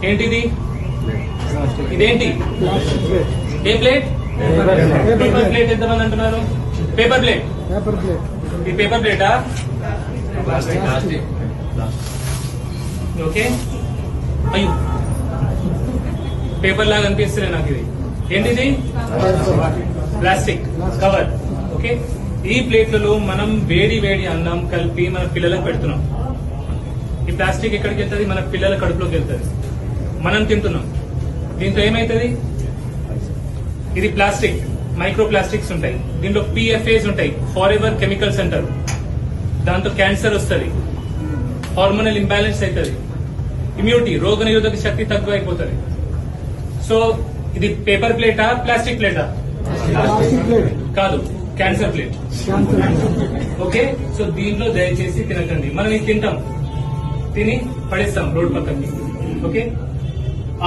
ఏంటిది? ఇదేంటి? ఏ plate? Paper plate. ఎంతమంది అంటున్నారు? Paper plate. ఈ పేపర్ ప్లేటా? ఓకే. అయ్యో, పేపర్ లాగా అనిపిస్తుంది నాకు. ఇది ఏంటిది? Plastic cover. ఓకే. ఈ ప్లేట్లలో మనం వేడి వేడి అన్నం కలిపి మన పిల్లలకు పెడుతున్నాం. ఈ ప్లాస్టిక్ ఎక్కడికి వెళ్తుంది? మన పిల్లల కడుపులోకి వెళ్తుంది. మనం తింటున్నాం. దీంతో ఏమైతుంది? ఇది ప్లాస్టిక్, మైక్రో ప్లాస్టిక్స్ ఉంటాయి. దీంట్లో PFAs ఉంటాయి, ఫార్ ఎవర్ కెమికల్స్ అంటారు. దాంతో క్యాన్సర్ వస్తుంది, హార్మోనల్ ఇంబ్యాలెన్స్ అవుతుంది, ఇమ్యూనిటీ రోగ నిరోధక శక్తి తక్కువ అయిపోతుంది. సో ఇది పేపర్ ప్లేటా, ప్లాస్టిక్ ప్లేటా? కాదు, క్యాన్సర్ ప్లేట్. ఓకే. సో దీంట్లో దయచేసి తినకండి. మనం ఇది తింటాం, తిని పడేస్తాం రోడ్ పక్కకి. ఓకే.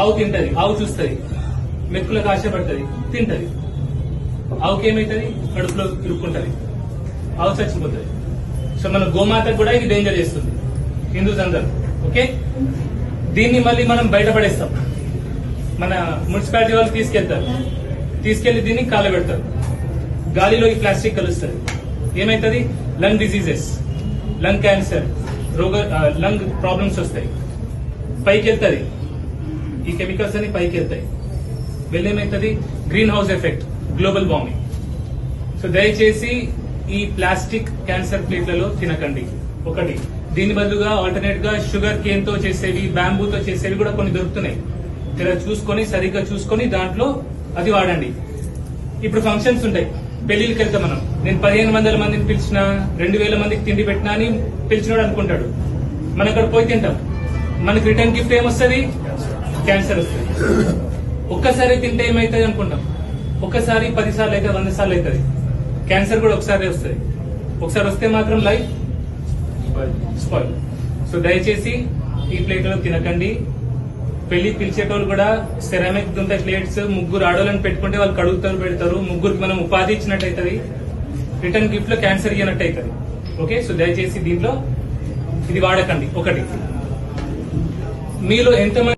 ఆవు తింటది, ఆవు చూస్తుంది, మెక్కులకు ఆశపడుతుంది, తింటది. ఆవుకి ఏమైతుంది? కడుపులో ఇరుక్కుంటది, ఆవు చచ్చిపోతుంది. సో మన గోమాతకు కూడా ఇది డేంజర్ చేస్తుంది, హిందూస్ అందరు. ఓకే. దీన్ని మళ్ళీ మనం బయటపడేస్తాం. మన మున్సిపాలిటీ వాళ్ళు తీసుకెళ్లి దీన్ని కాలబెడతారు. గాలిలో ఈ ప్లాస్టిక్ కలుస్తుంది. ఏమైతుంది? Lung diseases, lung cancer, lung problems వస్తాయి. పైకి వెళ్తుంది, ఈ కెమికల్స్ అని పైకి వెళ్తాయి. వెళ్ళేమైతుంది? Greenhouse effect, global warming. So దయచేసి ఈ ప్లాస్టిక్ క్యాన్సర్ ప్లేట్లలో తినకండి. ఒకటి. దీని బదులుగా ఆల్టర్నేట్ గా షుగర్ కేన్ తో చేసేవి, బ్యాంబూతో చేసేవి కూడా కొన్ని దొరుకుతున్నాయి. ఇలా చూసుకొని, సరిగ్గా చూసుకొని దాంట్లో అది వాడండి. ఇప్పుడు ఫంక్షన్స్ ఉంటాయి, పెళ్లికి వెళ్తాం మనం. నేను 1500 మందిని పిలిచిన, 2000 మందికి తిండి పెట్టినా అని పిలిచినోడు అనుకుంటాడు. మనం అక్కడ పోయి తింటాం, మనకి రిటర్న్ గిఫ్ట్ ఏమొస్తుంది? క్యాన్సర్ వస్తుంది. ఒక్కసారి తింటే ఏమైతుంది అనుకుంటాం. ఒక్కసారి 10 సార్లు అయితే 100 సార్లు అవుతుంది. క్యాన్సర్ కూడా ఒకసారి వస్తుంది. ఒకసారి వస్తే మాత్రం లైఫ్ స్పాయిల్. సో దయచేసి ఈ ప్లేట్లలో తినకండి. పెళ్లి పిలిచేటోళ్ళు కూడా సెరామిక్ ఉంటాయి ప్లేట్స్. ముగ్గురు ఆడోళ్ళని పెట్టుకుంటే వాళ్ళు కడుగుతారు, పెడతారు. ముగ్గురికి మనం ఉపాధి ఇచ్చినట్టు అవుతుంది, రిటర్న్ గిఫ్ట్ లో క్యాన్సర్ ఇవ్వనట్టు అవుతుంది. ఓకే. సో దయచేసి దీంట్లో ఇది వాడకండి. ఒకటి. మీలో ఎంతమంది